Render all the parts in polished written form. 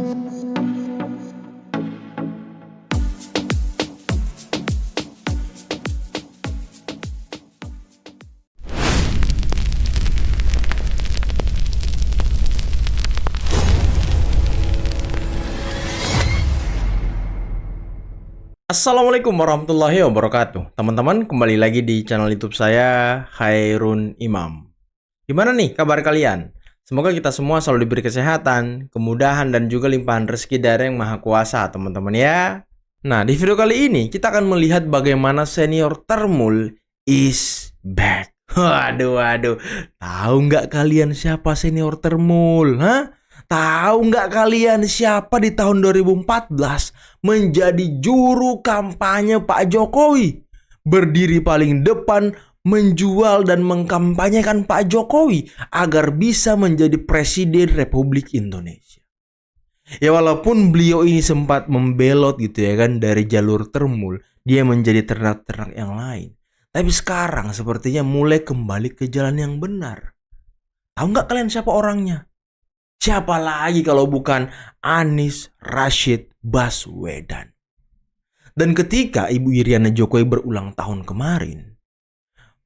Assalamualaikum warahmatullahi wabarakatuh. Teman-teman, kembali lagi di channel YouTube saya, Khairun Imam. Gimana nih kabar kalian? Semoga kita semua selalu diberi kesehatan, kemudahan, dan juga limpahan rezeki dari Yang Maha Kuasa, teman-teman ya. Nah, di video kali ini kita akan melihat bagaimana senior Termul is back. Waduh. Tahu nggak kalian siapa senior Termul? Hah? Tahu nggak kalian siapa di tahun 2014 menjadi juru kampanye Pak Jokowi? Berdiri paling depan, menjual dan mengkampanyekan Pak Jokowi agar bisa menjadi Presiden Republik Indonesia. Ya walaupun beliau ini sempat membelot gitu ya kan dari jalur Termul, dia menjadi ternak-ternak yang lain. Tapi sekarang sepertinya mulai kembali ke jalan yang benar. Tahu nggak kalian siapa orangnya? Siapa lagi kalau bukan Anies Rashid Baswedan. Dan ketika Ibu Iriana Jokowi berulang tahun kemarin,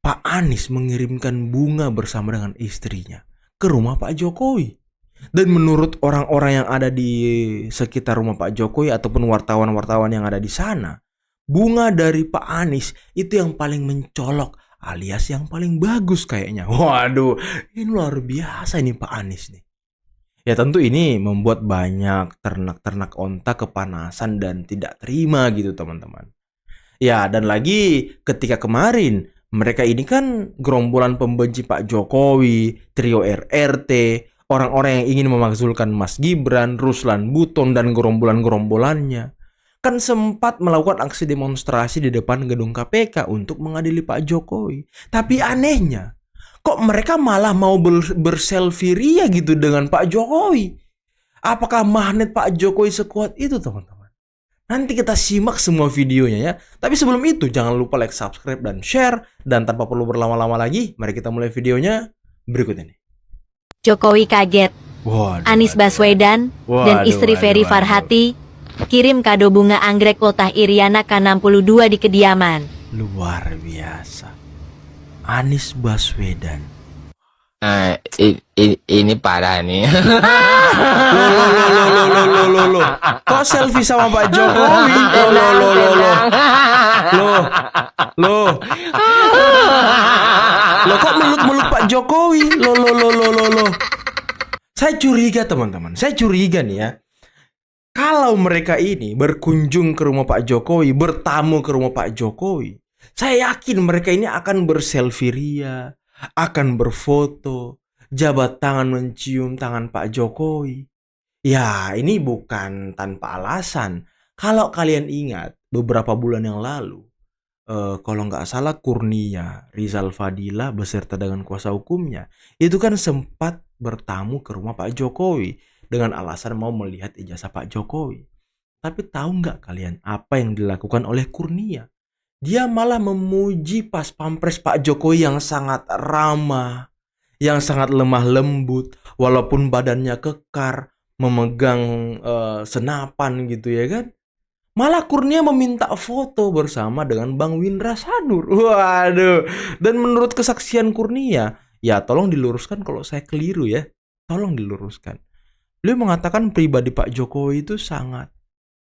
Pak Anies mengirimkan bunga bersama dengan istrinya ke rumah Pak Jokowi. Dan menurut orang-orang yang ada di sekitar rumah Pak Jokowi ataupun wartawan-wartawan yang ada di sana, bunga dari Pak Anies itu yang paling mencolok alias yang paling bagus kayaknya. Waduh, ini luar biasa ini Pak Anies nih. Ya tentu ini membuat banyak ternak-ternak onta kepanasan dan tidak terima gitu teman-teman. Ya dan lagi ketika kemarin mereka ini kan gerombolan pembenci Pak Jokowi, trio RRT, orang-orang yang ingin memakzulkan Mas Gibran, Ruslan Buton dan gerombolan-gerombolannya. Kan sempat melakukan aksi demonstrasi di depan gedung KPK untuk mengadili Pak Jokowi. Tapi anehnya, kok mereka malah mau berselfie ria gitu dengan Pak Jokowi? Apakah magnet Pak Jokowi sekuat itu teman-teman? Nanti kita simak semua videonya ya. Tapi sebelum itu jangan lupa like, subscribe, dan share. Dan tanpa perlu berlama-lama lagi, mari kita mulai videonya berikut ini. Jokowi kaget. Anies Baswedan dan istri Ferry Farhati kirim kado bunga anggrek Ultah Iriana K62 di kediaman. Luar biasa. Anies Baswedan. Ini parah nih. Loh. Kok selfie sama Pak Jokowi? Loh. Kok meluk-meluk Pak Jokowi? Loh. Saya curiga teman-teman. Saya curiga nih ya. Kalau mereka ini berkunjung ke rumah Pak Jokowi, bertamu ke rumah Pak Jokowi, saya yakin mereka ini akan berselfie ria, akan berfoto, jabat tangan mencium tangan Pak Jokowi. Ya, ini bukan tanpa alasan. Kalau kalian ingat, beberapa bulan yang lalu, kalau nggak salah Kurnia, Rizal Fadila beserta dengan kuasa hukumnya, itu kan sempat bertamu ke rumah Pak Jokowi dengan alasan mau melihat ijazah Pak Jokowi. Tapi tahu nggak kalian apa yang dilakukan oleh Kurnia? Dia malah memuji pas pampres Pak Jokowi yang sangat ramah, yang sangat lemah lembut, walaupun badannya kekar, memegang senapan gitu ya kan. Malah Kurnia meminta foto bersama dengan Bang Windra Sanur. Waduh. Dan menurut kesaksian Kurnia, ya tolong diluruskan kalau saya keliru ya. Tolong diluruskan. Beliau mengatakan pribadi Pak Jokowi itu sangat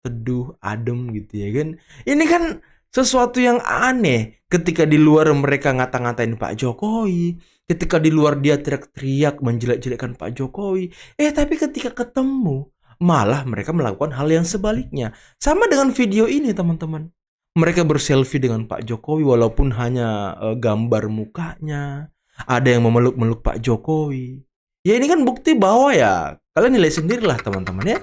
teduh, adem gitu ya kan. Ini kan sesuatu yang aneh ketika di luar mereka ngata-ngatain Pak Jokowi, ketika di luar dia teriak-teriak menjelek-jelekkan Pak Jokowi. Tapi ketika ketemu, malah mereka melakukan hal yang sebaliknya. Sama dengan video ini teman-teman. Mereka berselfie dengan Pak Jokowi walaupun hanya gambar mukanya. Ada yang memeluk-meluk Pak Jokowi. Ya ini kan bukti bahwa ya kalian nilai sendirilah teman-teman ya.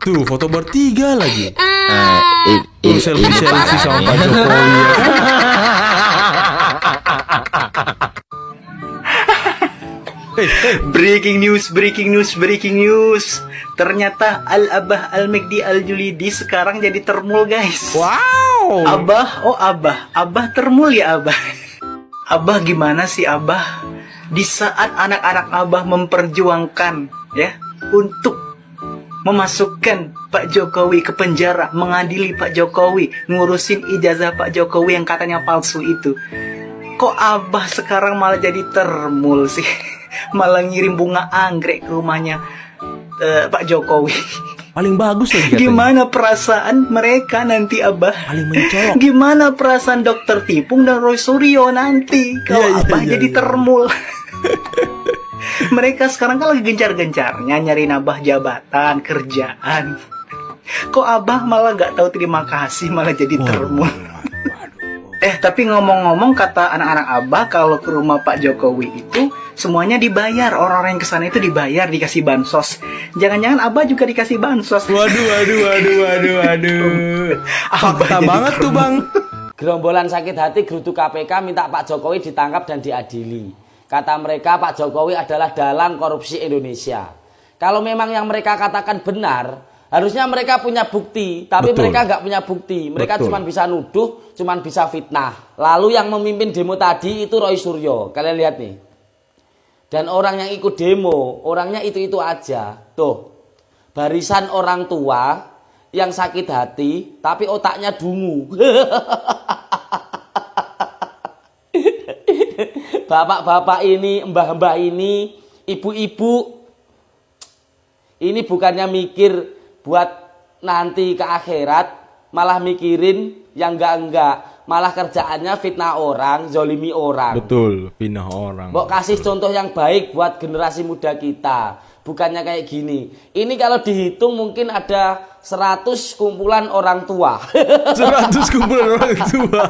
Tuh foto bertiga lagi. Selfie sama Pak Jokowi ya kan? Breaking news. Ternyata Al-Abah Al-Megdi Al-Julidi sekarang jadi Termul, guys. Wow. Abah Termul ya, Abah. Abah gimana sih, Abah? Di saat anak-anak Abah memperjuangkan ya untuk memasukkan Pak Jokowi ke penjara, mengadili Pak Jokowi, ngurusin ijazah Pak Jokowi yang katanya palsu itu. Kok Abah sekarang malah jadi termul sih? Malah ngirim bunga anggrek ke rumahnya Pak Jokowi. Paling bagus lagi katanya. Gimana perasaan mereka nanti, Abah? Paling mencolok. Gimana perasaan Dokter Tipung dan Roy Suryo nanti kalau Abah jadi termul? Mereka sekarang kan lagi gencar-gencarnya nyari nambah jabatan, kerjaan. Kok Abah malah gak tahu terima kasih, malah jadi termul. Tapi ngomong-ngomong, kata anak-anak Abah kalau ke rumah Pak Jokowi itu semuanya dibayar. Orang-orang yang kesana itu dibayar, dikasih bansos. Jangan-jangan Abah juga dikasih bansos. Waduh. Fakta banget tuh, Bang. Gerombolan sakit hati gerutu KPK minta Pak Jokowi ditangkap dan diadili. Kata mereka Pak Jokowi adalah dalang korupsi Indonesia. Kalau memang yang mereka katakan benar, harusnya mereka punya bukti. Tapi mereka nggak punya bukti. Mereka cuma bisa nuduh, cuma bisa fitnah. Lalu yang memimpin demo tadi itu Roy Suryo. Kalian lihat nih. Dan orang yang ikut demo, orangnya itu-itu aja. Tuh, barisan orang tua yang sakit hati, tapi otaknya dungu. Bapak-bapak ini, mbah-mbah ini, ibu-ibu, ini bukannya mikir buat nanti ke akhirat, malah mikirin yang enggak-enggak. Malah kerjaannya fitnah orang, zolimi orang. Betul, fitnah orang. Mbok kasih contoh yang baik buat generasi muda kita. Bukannya kayak gini. Ini kalau dihitung mungkin ada 100 kumpulan orang tua. 100 kumpulan orang tua.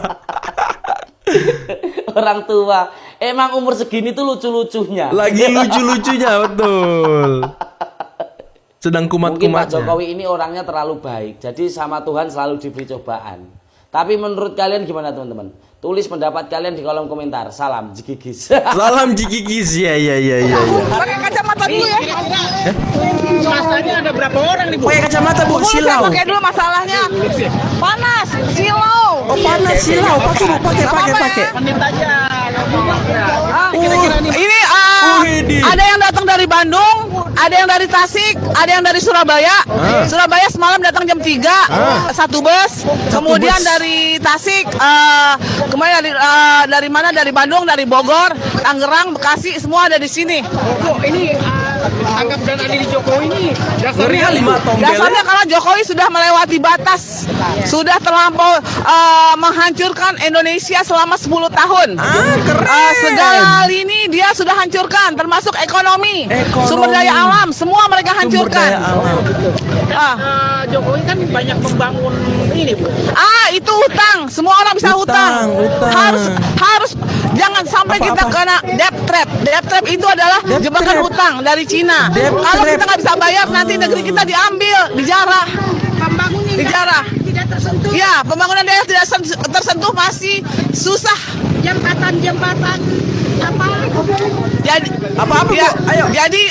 Orang tua. Emang umur segini tuh lucu-lucunya. Lagi lucu-lucunya, betul. Sedang Mungkin Pak kumat-kumatnya. Jokowi ini orangnya terlalu baik. Jadi sama Tuhan selalu diberi cobaan. Tapi menurut kalian gimana teman-teman? Tulis pendapat kalian di kolom komentar. Salam jigigis. Salam jigigis. Ya. Pakai kacamata dulu ya. Masanya ada berapa orang nih, Bu? Pakai kacamata, Bu. Saya Silau. pakai dulu masalahnya. Panas, silau. Oh, panas silau. Pakai. Menit aja. Ini Widih. ada yang datang dari Bandung, ada yang dari Tasik, ada yang dari Surabaya. Surabaya semalam datang jam 3, satu bus. Kemudian bus. dari Tasik, kemudian dari mana? Dari Bandung, dari Bogor, Tangerang, Bekasi, semua ada di sini. Ini anggap dan adili Jokowi ini Ngeri kali, Mak, tombel. Dasarnya karena Jokowi sudah melewati batas, sudah terlampau menghancurkan Indonesia selama 10 tahun. Segala hal ini dia sudah hancurkan, termasuk ekonomi, sumber daya alam, semua mereka hancurkan. Jokowi kan banyak membangun ini, Bu. Itu hutang, semua orang bisa hutang. Harus jangan sampai kita kena debt trap. Debt trap itu adalah jebakan hutang dari Cina. Kalau kita nggak bisa bayar, nanti negeri kita diambil, dijarah. Dijarah. Tidak tersentuh. Ya, pembangunan daerah tidak tersentuh, masih susah. Jembatan apa? Jadi Apa-apa, Bu? Ayo. Jadi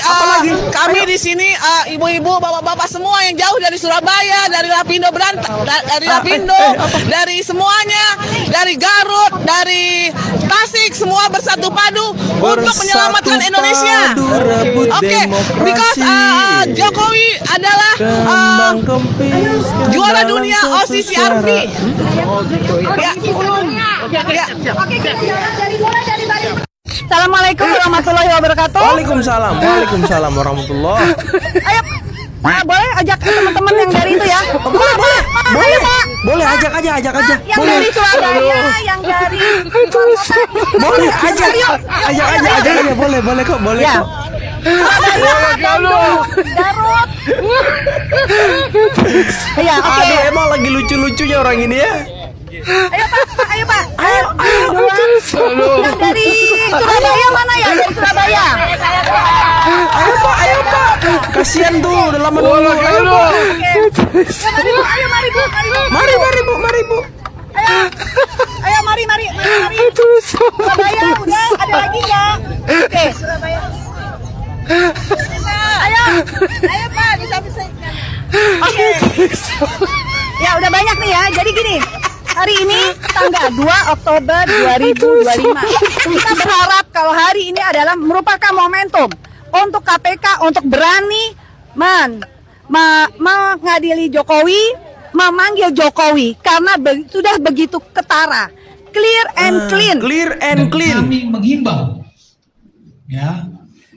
kami di sini ibu-ibu, bapak-bapak semua yang jauh dari Surabaya, dari Lapindo dari semuanya, dari Garut, dari Tasik, semua bersatu padu untuk menyelamatkan Indonesia. Oke, because Jokowi adalah juara dunia OCCRV. Assalamualaikum warahmatullahi wabarakatuh. Waalaikumsalam warahmatullahi. Ayo, boleh ajak teman-teman yang dari itu ya? Boleh. Ayo, Pak. Boleh ajak aja. Yang dari Surabaya, yang dari Boleh ajak aja. Boleh kok. Ya. Surabaya, Bandung, Garut. Ya, oke. Aduh, emang lagi lucu-lucunya orang ini ya. Ayo Pak. Yang dari Surabaya mana ya? Dari Surabaya. Ayo Pak. Kasihan tuh, udah lama nunggu. Ayo Bu. Ya, mari Bu. Mari Bu. Ayo mari. Surabaya udah, ada lagi nggak? Oke. Surabaya. Ayo Pak, bisa. Oke. Ya udah banyak nih ya. Jadi gini, hari ini tanggal 2 Oktober 2025. Kita berharap kalau hari ini adalah merupakan momentum untuk KPK untuk berani mengadili Jokowi, memanggil Jokowi karena sudah begitu ketara, clear and clean. Clear and Dan clean. kami menghimbau, ya,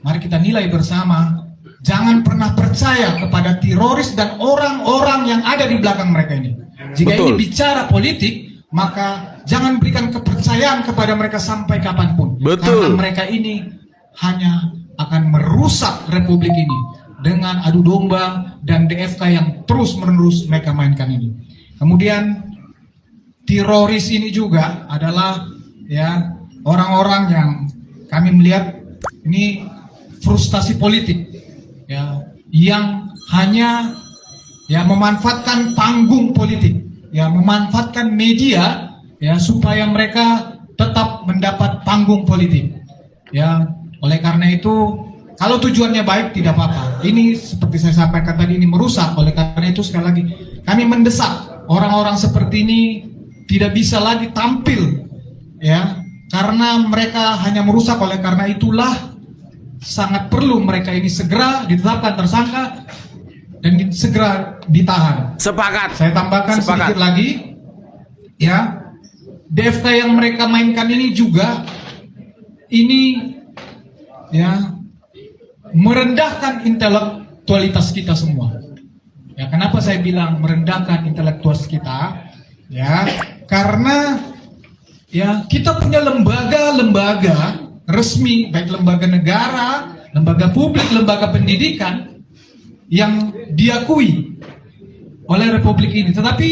mari kita nilai bersama, jangan pernah percaya kepada teroris dan orang-orang yang ada di belakang mereka ini. Jika Betul. ini bicara politik, maka jangan berikan kepercayaan kepada mereka sampai kapanpun. Betul. Karena mereka ini hanya akan merusak republik ini dengan adu domba dan DFK yang terus-menerus mereka mainkan ini. Kemudian teroris ini juga adalah ya orang-orang yang kami melihat ini frustasi politik ya, yang hanya ya memanfaatkan panggung politik, ya memanfaatkan media ya supaya mereka tetap mendapat panggung politik. Ya, oleh karena itu kalau tujuannya baik tidak apa-apa. Ini seperti saya sampaikan tadi, ini merusak. Oleh karena itu sekali lagi kami mendesak orang-orang seperti ini tidak bisa lagi tampil ya, karena mereka hanya merusak. Oleh karena itulah sangat perlu mereka ini segera ditetapkan tersangka dan segera ditahan. Sepakat. Saya tambahkan sedikit lagi ya, DFK yang mereka mainkan ini juga ini ya merendahkan intelektualitas kita semua. Ya, kenapa saya bilang merendahkan intelektualitas kita? Ya, karena ya kita punya lembaga-lembaga resmi, baik lembaga negara, lembaga publik, lembaga pendidikan yang diakui oleh republik ini. Tetapi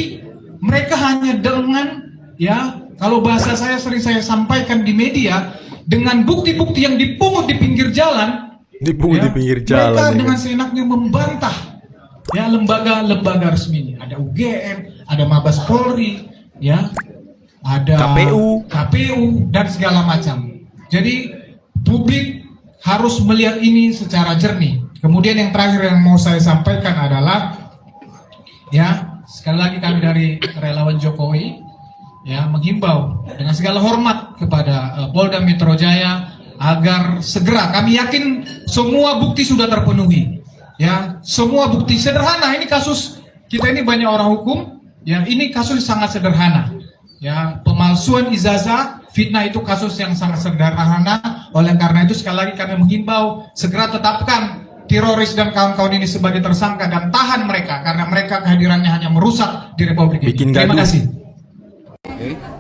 mereka hanya dengan ya, kalau bahasa saya sering saya sampaikan di media, dengan bukti-bukti yang dipungut di pinggir jalan. Dipungut Ya, di pinggir jalan. mereka ya. dengan seenaknya membantah ya lembaga-lembaga resmi ini. Ada UGM, ada Mabes Polri, ya, ada KPU dan segala macam. Jadi publik harus melihat ini secara jernih. Kemudian yang terakhir yang mau saya sampaikan adalah ya, sekali lagi kami dari relawan Jokowi ya menghimbau dengan segala hormat kepada Polda Metro Jaya agar segera, kami yakin semua bukti sudah terpenuhi ya, semua bukti sederhana. Ini kasus kita ini banyak orang hukum ya, ini kasus sangat sederhana ya, pemalsuan ijazah, fitnah itu kasus yang sangat sederhana. Oleh karena itu sekali lagi kami menghimbau segera tetapkan teroris dan kawan-kawan ini sebagai tersangka dan tahan mereka, karena mereka kehadirannya hanya merusak di republik ini. Terima kasih.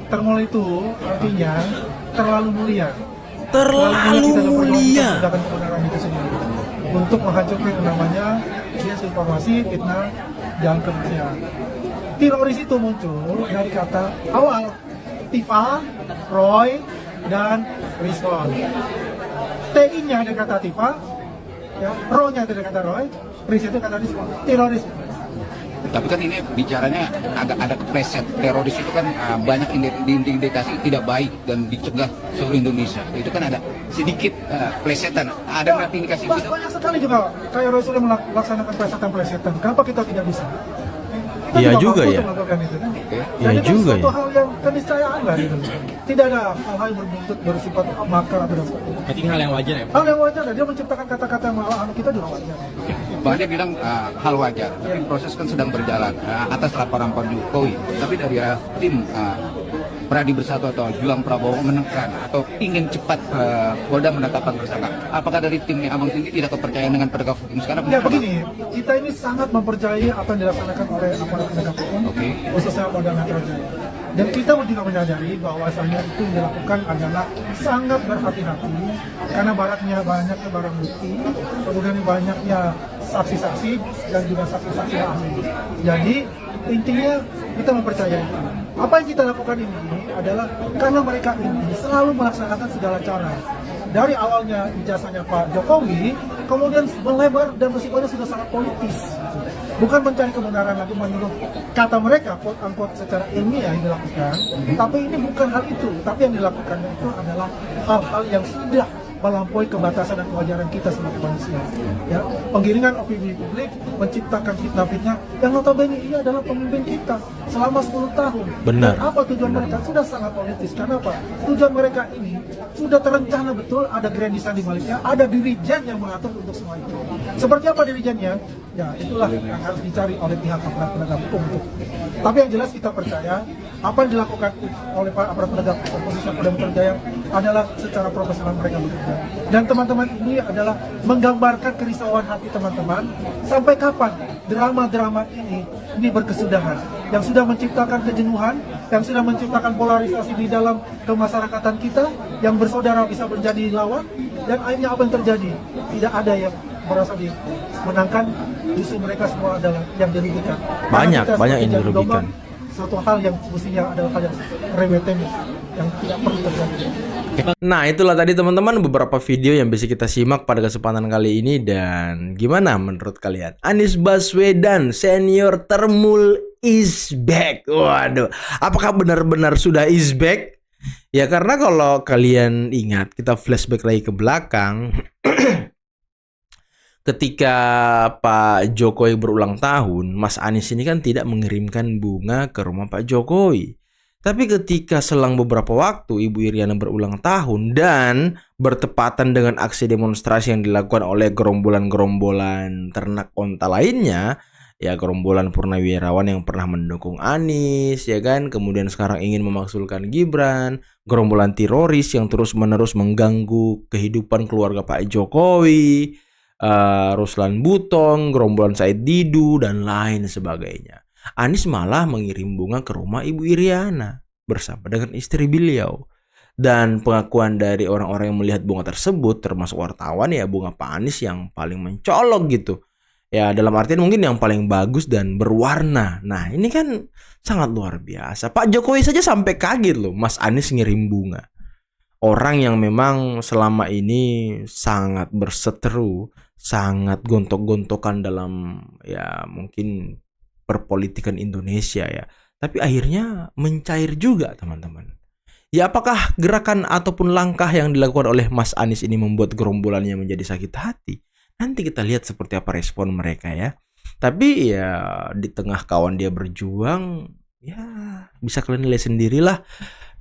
Termol itu artinya terlalu mulia. Terlalu mulia. Menggunakan kebenaran itu sendiri untuk menghancurkan yang namanya disinformasi, fitnah, dan kebencian. Teroris itu muncul dari kata awal Tifa, Roy, dan Rizwan. T-nya dari kata Tifa, ya, Ro-nya dari kata Roy, Riz itu kata Rizwan. Teroris. Tapi kan ini bicaranya agak ada kepleset. Teroris itu kan banyak diindikasi tidak baik dan dicegah seluruh Indonesia. Itu kan ada sedikit plesetan. Ada nggak indikasi itu? Banyak sekali juga kayak Roy sudah melaksanakan plesetan. Kenapa kita tidak bisa? Iya juga ya. Iya juga ya. Suatu hal yang keniscayaan lah gitu. Tidak ada hal-hal yang berbuntut bersifat makar atau seperti itu. Berarti hal yang wajar ya, Pak? Hal yang wajar, dia menciptakan kata-kata yang malah kita juga wajar. Bang dia bilang hal wajar, tapi proses kan sedang berjalan atas laporan Pak Jokowi. Tapi dari tim Pradi Bersatu atau Juang Prabowo menekan atau ingin cepat Polda menetapkan tersangka. Apakah dari timnya Abang sendiri tidak kepercayaan dengan penegak hukum sekarang? Ya begini, kita ini sangat mempercayai apa yang dilaksanakan oleh aparat penegak hukum, khususnya Polda Metro Jaya. Dan kita juga menyadari bahwasannya itu yang dilakukan adalah sangat berhati-hati karena banyaknya barang bukti, kemudian banyaknya saksi-saksi dan juga saksi-saksi ahli. Jadi intinya kita mempercayai itu. Apa yang kita lakukan ini adalah karena mereka ini selalu melaksanakan segala cara. Dari awalnya ijazahnya Pak Jokowi, kemudian melebar dan bersifatnya sudah sangat politis. Bukan mencari kebenaran lagi menurut kata mereka, quote-unquote secara ilmiah yang dilakukan. Tapi ini bukan hal itu. Tapi yang dilakukannya itu adalah hal-hal yang sudah melampaui kebatasan dan kewajaran kita sebagai manusia. Ya, penggiringan opini publik menciptakan fitnah-fitnah yang notabene ini adalah pemimpin kita selama 10 tahun. Benar. Dan apa tujuan mereka? Sudah sangat politis. Karena apa? Tujuan mereka ini sudah terencana betul, ada grand design di baliknya, ada dirijen yang mengatur untuk semua itu. Seperti apa dirijennya? Ya, itulah yang harus dicari oleh pihak aparat penegak hukum. Tapi yang jelas kita percaya apa yang dilakukan oleh aparat penegak hukum khususnya Polda Metro Jaya adalah secara profesional mereka bekerja. Dan teman-teman ini adalah menggambarkan kerisauan hati teman-teman sampai kapan drama-drama ini berkesudahan, yang sudah menciptakan kejenuhan, yang sudah menciptakan polarisasi di dalam kemasyarakatan kita, yang bersaudara bisa menjadi lawan, dan akhirnya apa yang terjadi? Tidak ada yang merasa dimenangkan, justru mereka semua adalah yang dirugikan. Banyak yang dirugikan. Satu hal yang mestinya adalah hal yang remeh yang tidak perlu terjadi. Nah, itulah tadi teman-teman beberapa video yang bisa kita simak pada kesempatan kali ini. Dan gimana menurut kalian? Anies Baswedan senior termul is back. Waduh, apakah benar-benar sudah is back? Ya, karena kalau kalian ingat, kita flashback lagi ke belakang. Ketika Pak Jokowi berulang tahun, Mas Anies ini kan tidak mengirimkan bunga ke rumah Pak Jokowi. Tapi ketika selang beberapa waktu Ibu Iriana berulang tahun dan bertepatan dengan aksi demonstrasi yang dilakukan oleh gerombolan-gerombolan ternak onta lainnya, ya gerombolan purnawirawan yang pernah mendukung Anies, ya kan, kemudian sekarang ingin memakzulkan Gibran, gerombolan teroris yang terus-menerus mengganggu kehidupan keluarga Pak Jokowi, Ruslan Butong, gerombolan Said Didu, dan lain sebagainya. Anies malah mengirim bunga ke rumah Ibu Iriana bersama dengan istri beliau. Dan pengakuan dari orang-orang yang melihat bunga tersebut, termasuk wartawan, ya bunga Pak Anies yang paling mencolok gitu. Ya dalam artian mungkin yang paling bagus dan berwarna. Nah ini kan sangat luar biasa. Pak Jokowi saja sampai kaget loh Mas Anies ngirim bunga. Orang yang memang selama ini sangat berseteru, sangat gontok-gontokan dalam ya mungkin perpolitikan Indonesia ya. Tapi akhirnya mencair juga teman-teman. Ya apakah gerakan ataupun langkah yang dilakukan oleh Mas Anies ini membuat gerombolannya menjadi sakit hati? Nanti kita lihat seperti apa respon mereka ya. Tapi ya di tengah kawan dia berjuang, ya bisa kalian lihat sendirilah.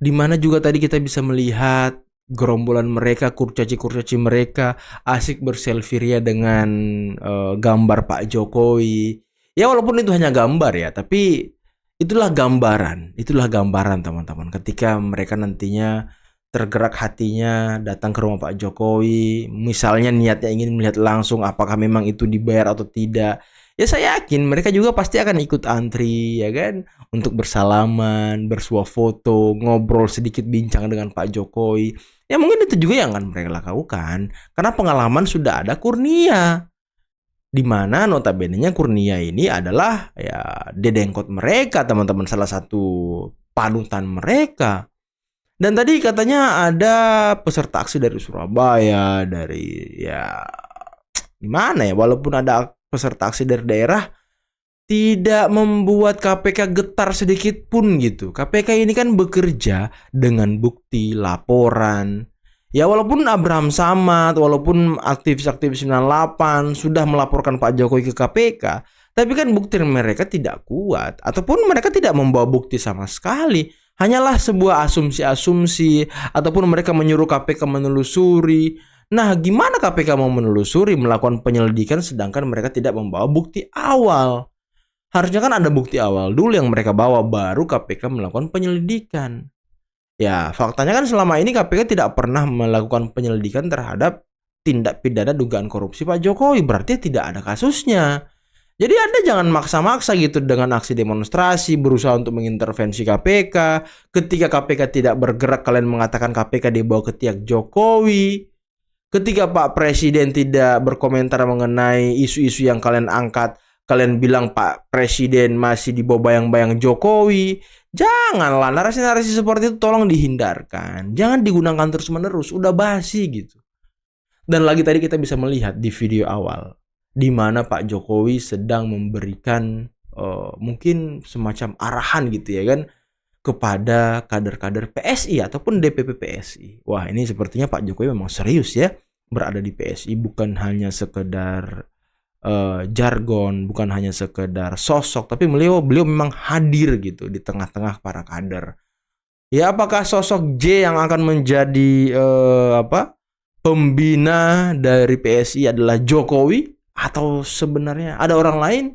Dimana juga tadi kita bisa melihat gerombolan mereka, kurcaci-kurcaci mereka asik berselfie ria dengan gambar Pak Jokowi. Ya walaupun itu hanya gambar ya, tapi itulah gambaran teman-teman. Ketika mereka nantinya tergerak hatinya datang ke rumah Pak Jokowi, misalnya niatnya ingin melihat langsung apakah memang itu dibayar atau tidak, ya saya yakin mereka juga pasti akan ikut antri ya kan, untuk bersalaman, bersuah foto, ngobrol sedikit, bincang dengan Pak Jokowi. Ya mungkin itu juga yang akan mereka lakukan karena pengalaman sudah ada Kurnia, di mana notabene-nya Kurnia ini adalah ya dedengkot mereka teman-teman, salah satu panutan mereka. Dan tadi katanya ada peserta aksi dari Surabaya, dari ya gimana ya, walaupun ada peserta aksi dari daerah, tidak membuat KPK getar sedikit pun gitu. KPK ini kan bekerja dengan bukti, laporan. Ya walaupun Abraham Samad, walaupun aktivis-aktivis 98 sudah melaporkan Pak Jokowi ke KPK, tapi kan bukti mereka tidak kuat, ataupun mereka tidak membawa bukti sama sekali. Hanyalah sebuah asumsi-asumsi, ataupun mereka menyuruh KPK menelusuri. Nah, gimana KPK mau menelusuri, melakukan penyelidikan sedangkan mereka tidak membawa bukti awal? Harusnya kan ada bukti awal dulu yang mereka bawa, baru KPK melakukan penyelidikan. Ya, faktanya kan selama ini KPK tidak pernah melakukan penyelidikan terhadap tindak pidana dugaan korupsi Pak Jokowi, berarti tidak ada kasusnya. Jadi Anda jangan maksa-maksa gitu dengan aksi demonstrasi, berusaha untuk mengintervensi KPK. Ketika KPK tidak bergerak, kalian mengatakan KPK dibawa ke tiak Jokowi. Ketika Pak Presiden tidak berkomentar mengenai isu-isu yang kalian angkat, kalian bilang Pak Presiden masih di bawah bayang-bayang Jokowi. Janganlah, narasi-narasi seperti itu tolong dihindarkan. Jangan digunakan terus-menerus, udah basi gitu. Dan lagi tadi kita bisa melihat di video awal, di mana Pak Jokowi sedang memberikan mungkin semacam arahan gitu ya kan, kepada kader-kader PSI ataupun DPP PSI. Wah, ini sepertinya Pak Jokowi memang serius ya berada di PSI, bukan hanya sekedar jargon, bukan hanya sekedar sosok, tapi beliau memang hadir gitu di tengah-tengah para kader. Ya, apakah sosok J yang akan menjadi pembina dari PSI adalah Jokowi atau sebenarnya ada orang lain?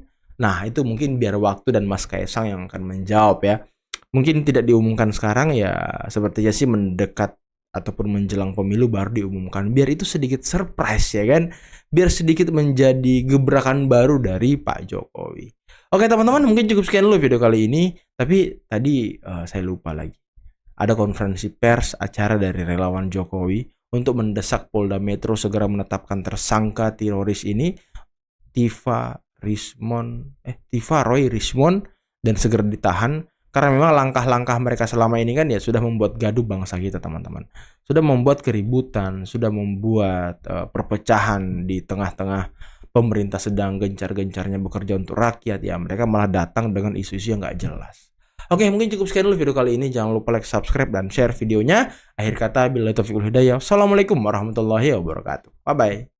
Nah, itu mungkin biar waktu dan Mas Kaisang yang akan menjawab ya. Mungkin tidak diumumkan sekarang ya, sepertinya sih mendekat ataupun menjelang pemilu baru diumumkan. Biar itu sedikit surprise ya kan. Biar sedikit menjadi gebrakan baru dari Pak Jokowi. Oke teman-teman, mungkin cukup sekian dulu video kali ini. Tapi tadi saya lupa lagi. Ada konferensi pers acara dari relawan Jokowi untuk mendesak Polda Metro segera menetapkan tersangka teroris ini, Tifa Roy Rismon, dan segera ditahan. Karena memang langkah-langkah mereka selama ini kan ya sudah membuat gaduh bangsa kita teman-teman. Sudah membuat keributan, sudah membuat perpecahan di tengah-tengah pemerintah sedang gencar-gencarnya bekerja untuk rakyat. Ya mereka malah datang dengan isu-isu yang gak jelas. Oke, mungkin cukup sekian dulu video kali ini. Jangan lupa like, subscribe, dan share videonya. Akhir kata, billahi taufiq wal hidayah. Assalamualaikum warahmatullahi wabarakatuh. Bye-bye.